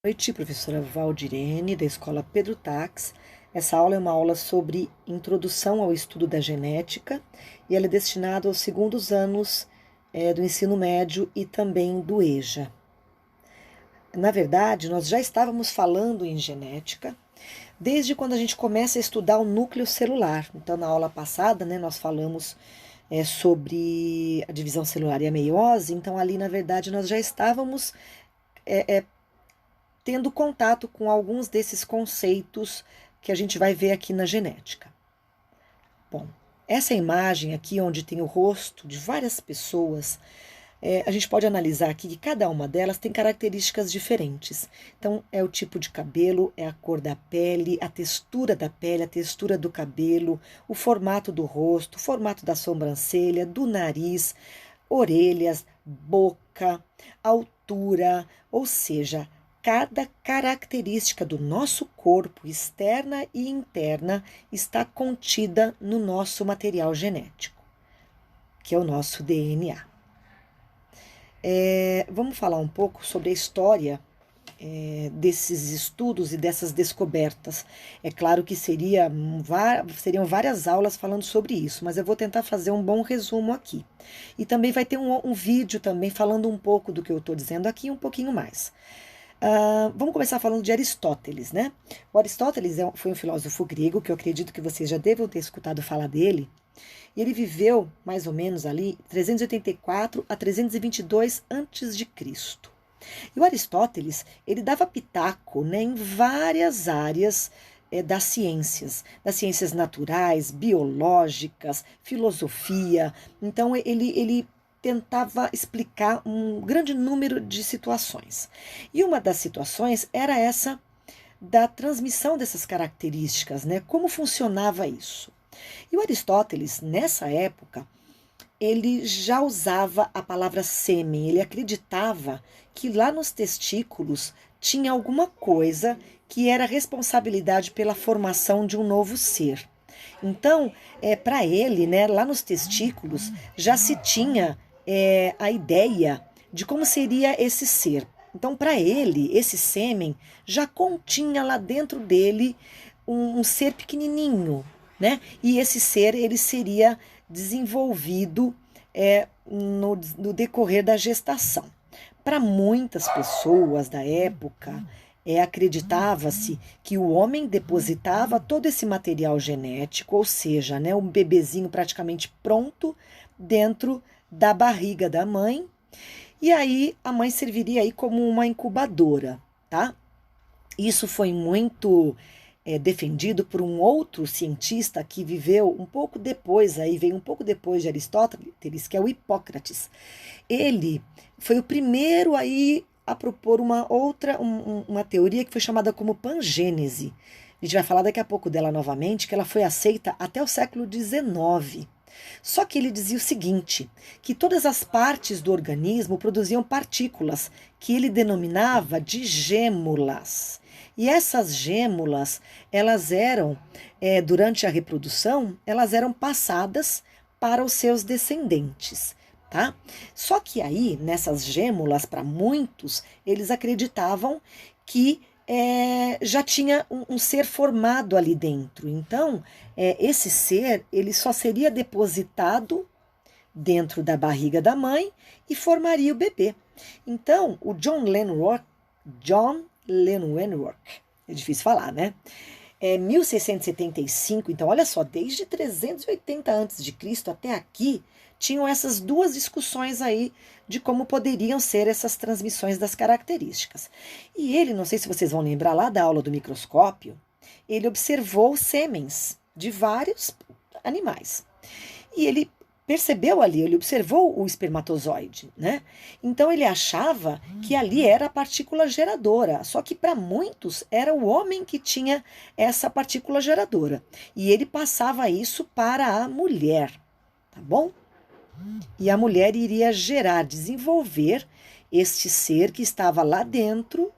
Boa noite, professora Valdirene, da Escola Pedro Tax. Essa aula é uma aula sobre introdução ao estudo da genética e ela é destinada aos segundos anos do ensino médio e também do EJA. Na verdade, nós já estávamos falando em genética desde quando a gente começa a estudar o núcleo celular. Então, na aula passada, nós falamos sobre a divisão celular e a meiose. Então, ali, na verdade, nós já estávamos tendo contato com alguns desses conceitos que a gente vai ver aqui na genética. Bom, essa imagem aqui, onde tem o rosto de várias pessoas, a gente pode analisar aqui que cada uma delas tem características diferentes. Então, é o tipo de cabelo, é a cor da pele, a textura da pele, a textura do cabelo, o formato do rosto, o formato da sobrancelha, do nariz, orelhas, boca, altura, ou seja, cada característica do nosso corpo, externa e interna, está contida no nosso material genético, que é o nosso DNA. Vamos falar um pouco sobre a história desses estudos e dessas descobertas. É claro que seriam várias aulas falando sobre isso, mas eu vou tentar fazer um bom resumo aqui. E também vai ter um vídeo também falando um pouco do que eu estou dizendo aqui e um pouquinho mais. Vamos começar falando de Aristóteles, né? O Aristóteles foi um filósofo grego, que eu acredito que vocês já devem ter escutado falar dele. E ele viveu mais ou menos ali 384 a 322 a.C. E o Aristóteles, ele dava pitaco, em várias áreas das ciências naturais, biológicas, filosofia. Então, ele tentava explicar um grande número de situações. E uma das situações era essa da transmissão dessas características, Como funcionava isso? E o Aristóteles, nessa época, ele já usava a palavra sêmen, ele acreditava que lá nos testículos tinha alguma coisa que era responsabilidade pela formação de um novo ser. Então, para ele, lá nos testículos, já se tinha a ideia de como seria esse ser. Então, para ele, esse sêmen já continha lá dentro dele um ser pequenininho, E esse ser, ele seria desenvolvido no decorrer da gestação. Para muitas pessoas da época, acreditava-se que o homem depositava todo esse material genético, ou seja, um bebezinho praticamente pronto dentro da barriga da mãe, e aí a mãe serviria aí como uma incubadora, tá? Isso foi muito defendido por um outro cientista que viveu um pouco depois, veio um pouco depois de Aristóteles, que é o Hipócrates. Ele foi o primeiro aí a propor uma teoria que foi chamada como pangênese. A gente vai falar daqui a pouco dela novamente, que ela foi aceita até o século XIX. Só que ele dizia o seguinte, que todas as partes do organismo produziam partículas, que ele denominava de gêmulas. E essas gêmulas, elas eram, durante a reprodução, elas eram passadas para os seus descendentes, tá? Só que aí, nessas gêmulas, para muitos, eles acreditavam que já tinha um ser formado ali dentro. Então, esse ser, ele só seria depositado dentro da barriga da mãe e formaria o bebê. Então, o John Leuwenhoek, é difícil falar, 1675, então olha só, desde 380 a.C. até aqui, tinham essas duas discussões aí de como poderiam ser essas transmissões das características. E ele, não sei se vocês vão lembrar lá da aula do microscópio, ele observou sêmens de vários animais. E ele percebeu ali, ele observou o espermatozoide, Então ele achava que ali era a partícula geradora, só que para muitos era o homem que tinha essa partícula geradora. E ele passava isso para a mulher, tá bom? E a mulher iria desenvolver este ser que estava lá dentro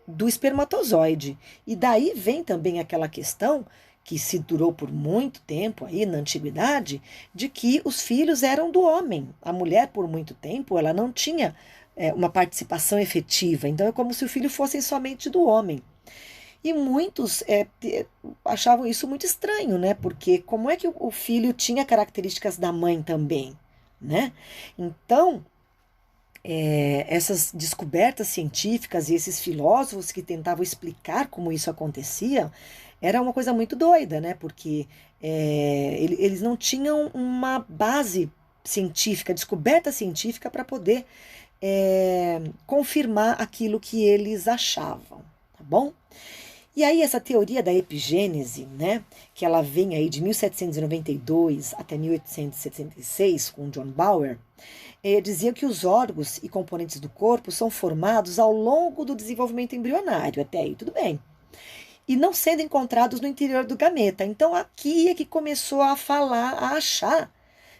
do espermatozoide. E daí vem também aquela questão que se durou por muito tempo aí na antiguidade, de que os filhos eram do homem. A mulher, por muito tempo, ela não tinha uma participação efetiva. Então é como se o filho fosse somente do homem. E muitos achavam isso muito estranho, né? Porque como é que o filho tinha características da mãe também, né? Então, essas descobertas científicas e esses filósofos que tentavam explicar como isso acontecia, era uma coisa muito doida, né? Porque eles não tinham uma base científica, descoberta científica para poder confirmar aquilo que eles achavam, tá bom? E aí essa teoria da epigênese, né, que ela vem aí de 1792 até 1876 com John Bower, dizia que os órgãos e componentes do corpo são formados ao longo do desenvolvimento embrionário, até aí tudo bem, e não sendo encontrados no interior do gameta. Então aqui é que começou a falar, a achar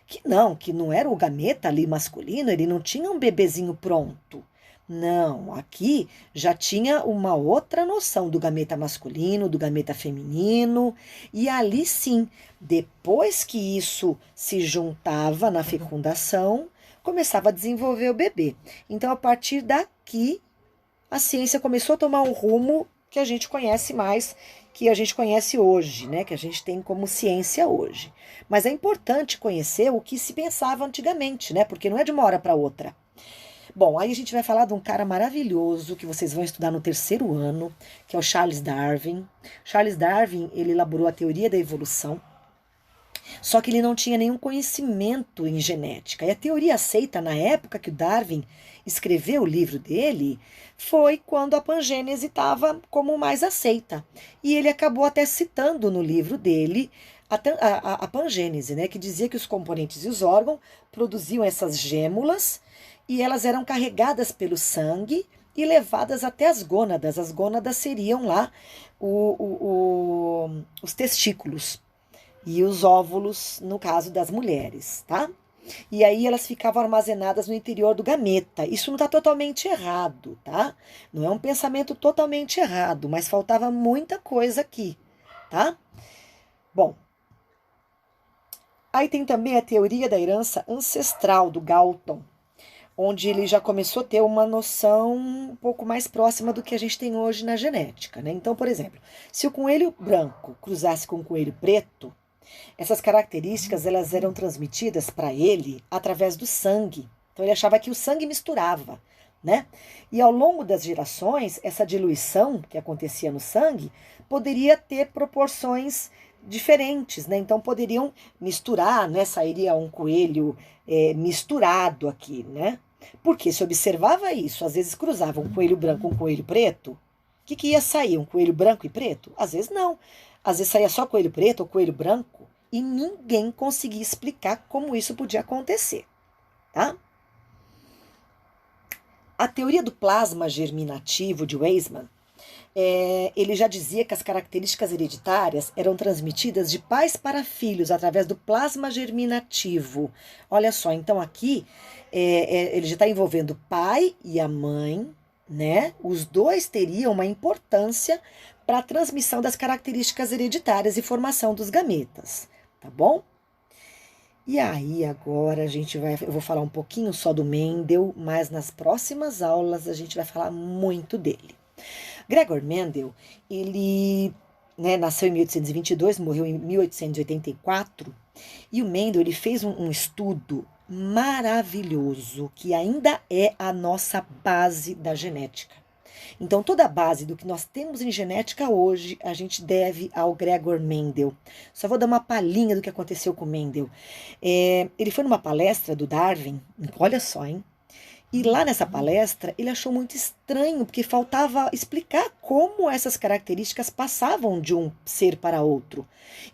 que não era o gameta ali masculino, ele não tinha um bebezinho pronto. Não, aqui já tinha uma outra noção do gameta masculino, do gameta feminino, e ali sim, depois que isso se juntava na fecundação, começava a desenvolver o bebê. Então, a partir daqui, a ciência começou a tomar um rumo que a gente conhece mais, que a gente conhece hoje, né? Que a gente tem como ciência hoje. Mas é importante conhecer o que se pensava antigamente, né? Porque não é de uma hora para outra. Bom, aí a gente vai falar de um cara maravilhoso que vocês vão estudar no terceiro ano, que é o Charles Darwin. Charles Darwin, ele elaborou a teoria da evolução, só que ele não tinha nenhum conhecimento em genética. E a teoria aceita na época que o Darwin escreveu o livro dele foi quando a pangênese estava como mais aceita. E ele acabou até citando no livro dele a pangênese, né, que dizia que os componentes e os órgãos produziam essas gêmulas e elas eram carregadas pelo sangue e levadas até as gônadas. As gônadas seriam lá os testículos e os óvulos, no caso das mulheres, tá? E aí elas ficavam armazenadas no interior do gameta. Isso não está totalmente errado, tá? Não é um pensamento totalmente errado, mas faltava muita coisa aqui, tá? Bom, aí tem também a teoria da herança ancestral do Galton, onde ele já começou a ter uma noção um pouco mais próxima do que a gente tem hoje na genética, né? Então, por exemplo, se o coelho branco cruzasse com o coelho preto, essas características elas eram transmitidas para ele através do sangue. Então ele achava que o sangue misturava, né? E ao longo das gerações, essa diluição que acontecia no sangue poderia ter proporções diferentes, né? Então poderiam misturar, né? Sairia um coelho misturado aqui, né? Porque se observava isso, às vezes cruzava um coelho branco com um coelho preto, o que ia sair? Um coelho branco e preto? Às vezes não. Às vezes saía só coelho preto ou coelho branco e ninguém conseguia explicar como isso podia acontecer, tá? A teoria do plasma germinativo de Weismann, ele já dizia que as características hereditárias eram transmitidas de pais para filhos através do plasma germinativo. Olha só, então aqui ele já está envolvendo o pai e a mãe, né? Os dois teriam uma importância para a transmissão das características hereditárias e formação dos gametas, tá bom? E aí agora eu vou falar um pouquinho só do Mendel, mas nas próximas aulas a gente vai falar muito dele. Gregor Mendel, ele nasceu em 1822, morreu em 1884, e o Mendel ele fez um estudo maravilhoso, que ainda é a nossa base da genética. Então, toda a base do que nós temos em genética hoje, a gente deve ao Gregor Mendel. Só vou dar uma palhinha do que aconteceu com Mendel. Ele foi numa palestra do Darwin, olha só, hein? E lá nessa palestra, ele achou muito estranho, porque faltava explicar como essas características passavam de um ser para outro.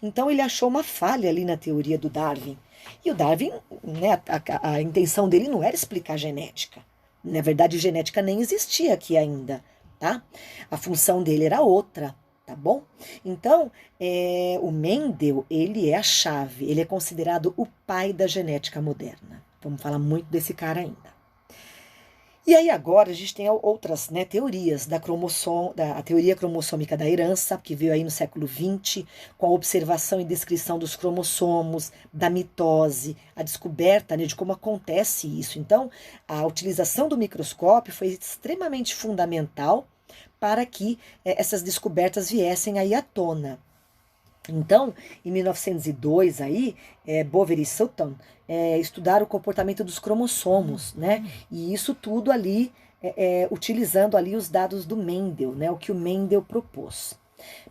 Então, ele achou uma falha ali na teoria do Darwin. E o Darwin, né, a intenção dele não era explicar genética. Na verdade, genética nem existia aqui ainda, tá? A função dele era outra, tá bom? Então, o Mendel, ele é a chave, ele é considerado o pai da genética moderna. Vamos falar muito desse cara ainda. E aí agora a gente tem outras, né, teorias da teoria cromossômica da herança, que veio aí no século XX, com a observação e descrição dos cromossomos, da mitose, a descoberta, né, de como acontece isso. Então, a utilização do microscópio foi extremamente fundamental para que essas descobertas viessem aí à tona. Então, em 1902, aí, Bover e Sutton estudaram o comportamento dos cromossomos, né? E isso tudo ali, utilizando ali os dados do Mendel, né? O que o Mendel propôs.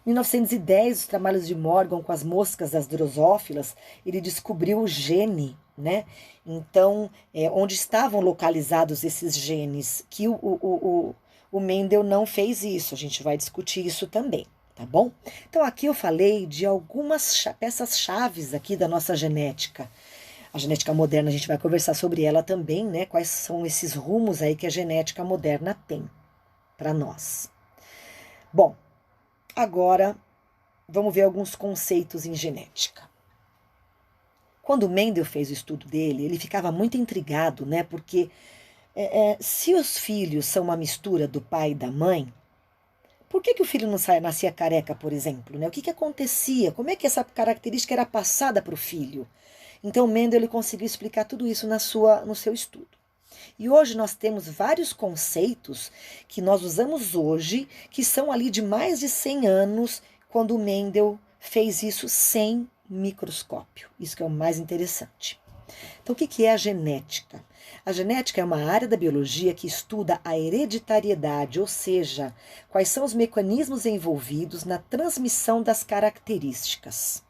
Em 1910, os trabalhos de Morgan com as moscas das drosófilas, ele descobriu o gene, né? Então, onde estavam localizados esses genes, que o Mendel não fez isso. A gente vai discutir isso também. Tá bom? Então aqui eu falei de algumas peças chaves aqui da nossa genética. A genética moderna, a gente vai conversar sobre ela também, né? Quais são esses rumos aí que a genética moderna tem para nós. Bom, agora vamos ver alguns conceitos em genética. Quando Mendel fez o estudo dele, ele ficava muito intrigado, né? Porque se os filhos são uma mistura do pai e da mãe, por que o filho não nascia careca, por exemplo? Né? O que acontecia? Como é que essa característica era passada para o filho? Então, Mendel ele conseguiu explicar tudo isso no seu estudo. E hoje nós temos vários conceitos que nós usamos hoje, que são ali de mais de 100 anos, quando Mendel fez isso sem microscópio. Isso que é o mais interessante. Então, o que é a genética? A genética é uma área da biologia que estuda a hereditariedade, ou seja, quais são os mecanismos envolvidos na transmissão das características.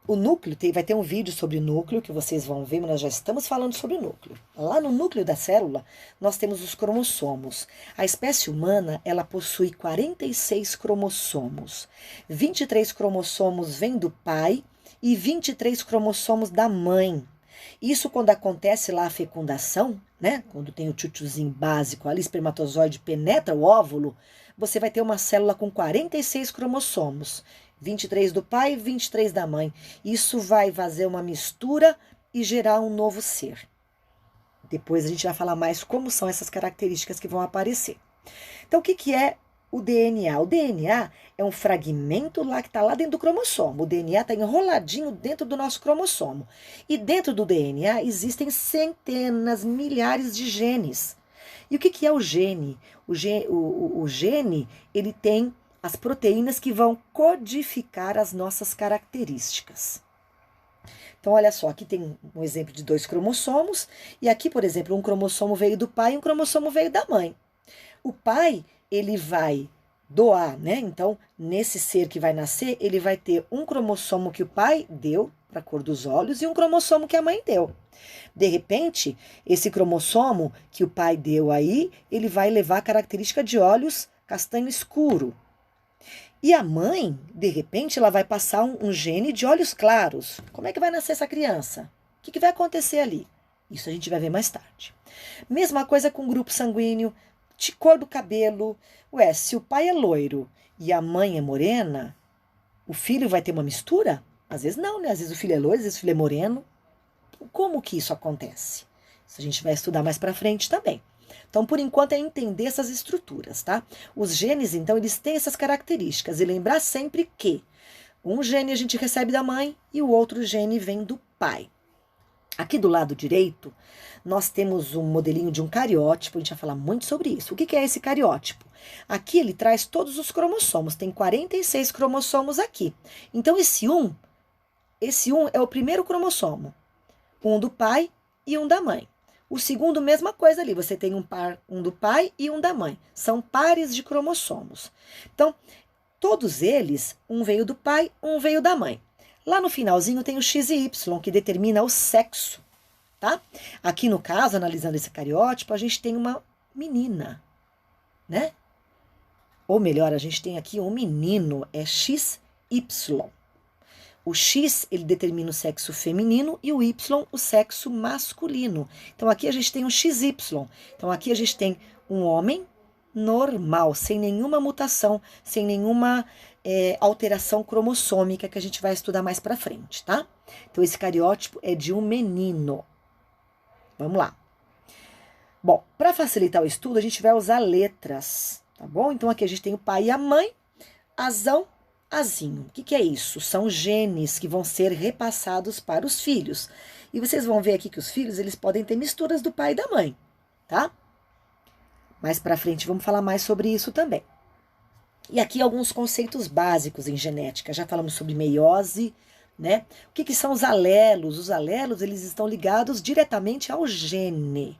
O núcleo, vai ter um vídeo sobre o núcleo que vocês vão ver, mas nós já estamos falando sobre o núcleo. Lá no núcleo da célula, nós temos os cromossomos. A espécie humana, ela possui 46 cromossomos. 23 cromossomos vêm do pai e 23 cromossomos da mãe. Isso quando acontece lá a fecundação, né? Quando tem o tchutchuzinho básico ali, espermatozoide penetra o óvulo, você vai ter uma célula com 46 cromossomos. 23 do pai e 23 da mãe. Isso vai fazer uma mistura e gerar um novo ser. Depois a gente vai falar mais como são essas características que vão aparecer. Então, o que é o DNA? O DNA é um fragmento lá que está lá dentro do cromossomo. O DNA está enroladinho dentro do nosso cromossomo. E dentro do DNA existem centenas, milhares de genes. E o que é o gene? O gene, ele tem as proteínas que vão codificar as nossas características. Então, olha só, aqui tem um exemplo de 2 cromossomos. E aqui, por exemplo, um cromossomo veio do pai e um cromossomo veio da mãe. O pai, ele vai doar, né? Então, nesse ser que vai nascer, ele vai ter um cromossomo que o pai deu para a cor dos olhos e um cromossomo que a mãe deu. De repente, esse cromossomo que o pai deu aí, ele vai levar a característica de olhos castanho escuro. E a mãe, de repente, ela vai passar um gene de olhos claros. Como é que vai nascer essa criança? O que vai acontecer ali? Isso a gente vai ver mais tarde. Mesma coisa com o grupo sanguíneo, de cor do cabelo. Ué, se o pai é loiro e a mãe é morena, o filho vai ter uma mistura? Às vezes não, né? Às vezes o filho é loiro, às vezes o filho é moreno. Como que isso acontece? Isso a gente vai estudar mais para frente também. Então, por enquanto, é entender essas estruturas, tá? Os genes, então, eles têm essas características. E lembrar sempre que um gene a gente recebe da mãe e o outro gene vem do pai. Aqui do lado direito, nós temos um modelinho de um cariótipo. A gente vai falar muito sobre isso. O que é esse cariótipo? Aqui ele traz todos os cromossomos. Tem 46 cromossomos aqui. Então, esse 1 é o primeiro cromossomo. Um do pai e um da mãe. O segundo, mesma coisa ali. Você tem um do pai e um da mãe. São pares de cromossomos. Então, todos eles, um veio do pai, um veio da mãe. Lá no finalzinho tem o X e Y, que determina o sexo, tá? Aqui no caso, analisando esse cariótipo, a gente tem uma menina, né? Ou melhor, a gente tem aqui um menino, é XY. O X, ele determina o sexo feminino e o Y, o sexo masculino. Então, aqui a gente tem um XY. Então, aqui a gente tem um homem normal, sem nenhuma mutação, sem nenhuma alteração cromossômica que a gente vai estudar mais pra frente, tá? Então, esse cariótipo é de um menino. Vamos lá. Bom, para facilitar o estudo, a gente vai usar letras, tá bom? Então aqui a gente tem o pai e a mãe, azão, azinho. O que que é isso? São genes que vão ser repassados para os filhos. E vocês vão ver aqui que os filhos, eles podem ter misturas do pai e da mãe, tá? Mais para frente vamos falar mais sobre isso também. E aqui alguns conceitos básicos em genética. Já falamos sobre meiose, né? O que que são os alelos? Os alelos, eles estão ligados diretamente ao gene,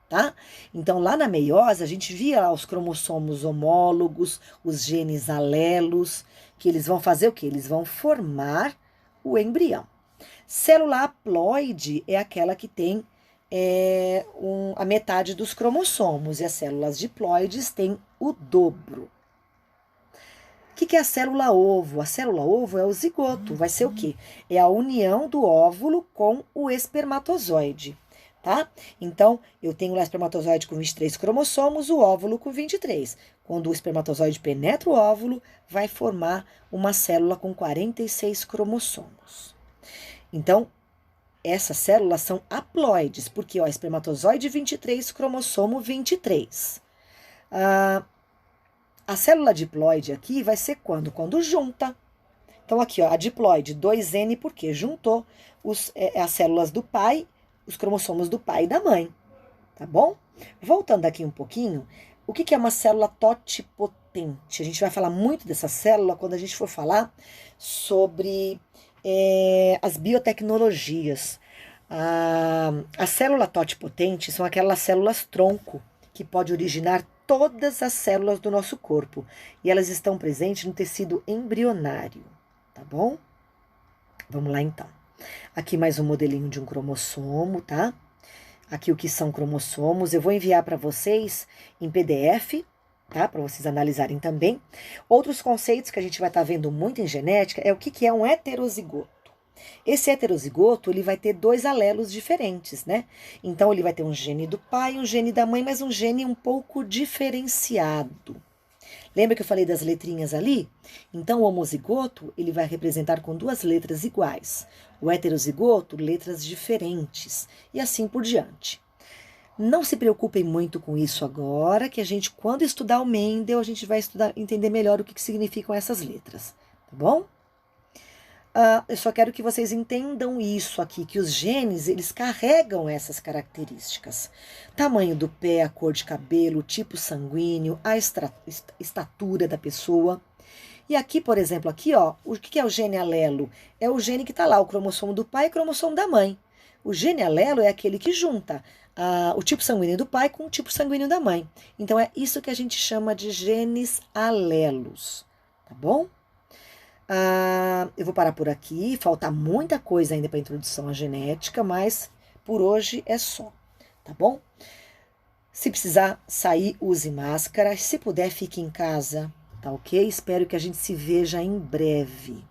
tá? Então, lá na meiose, a gente via lá os cromossomos homólogos, os genes alelos, que eles vão fazer o quê? Eles vão formar o embrião. Célula haploide é aquela que tem a metade dos cromossomos, e as células diploides têm o dobro. O que é a célula ovo? A célula ovo é o zigoto. Vai ser o quê? É a união do óvulo com o espermatozoide, tá? Então, eu tenho lá o espermatozoide com 23 cromossomos, o óvulo com 23. Quando o espermatozoide penetra o óvulo, vai formar uma célula com 46 cromossomos. Então, essas células são haploides, porque, ó, espermatozoide 23, cromossomo 23. A célula diploide aqui vai ser quando? Quando junta. Então, aqui, ó, a diploide, 2N, porque juntou as células do pai, os cromossomos do pai e da mãe, tá bom? Voltando aqui um pouquinho, o que é uma célula totipotente? A gente vai falar muito dessa célula quando a gente for falar sobre as biotecnologias. A célula totipotente são aquelas células tronco que pode originar todas as células do nosso corpo. E elas estão presentes no tecido embrionário, tá bom? Vamos lá, então. Aqui mais um modelinho de um cromossomo, tá? Aqui o que são cromossomos. Eu vou enviar para vocês em PDF, tá? Para vocês analisarem também. Outros conceitos que a gente vai estar vendo muito em genética é o que é um heterozigoto. Esse heterozigoto, ele vai ter 2 alelos diferentes, né? Então, ele vai ter um gene do pai e um gene da mãe, mas um gene um pouco diferenciado. Lembra que eu falei das letrinhas ali? Então, o homozigoto, ele vai representar com 2 letras iguais. O heterozigoto, letras diferentes. E assim por diante. Não se preocupem muito com isso agora, que a gente, quando estudar o Mendel, a gente vai entender melhor o que significam essas letras, tá bom? Eu só quero que vocês entendam isso aqui, que os genes, eles carregam essas características. Tamanho do pé, a cor de cabelo, o tipo sanguíneo, a estatura da pessoa. E aqui, por exemplo, aqui, ó, o que é o gene alelo? É o gene que está lá, o cromossomo do pai e o cromossomo da mãe. O gene alelo é aquele que junta o tipo sanguíneo do pai com o tipo sanguíneo da mãe. Então, é isso que a gente chama de genes alelos, tá bom? Eu vou parar por aqui, falta muita coisa ainda para a introdução à genética, mas por hoje é só, tá bom? Se precisar sair, use máscara. Se puder, fique em casa, tá ok? Espero que a gente se veja em breve.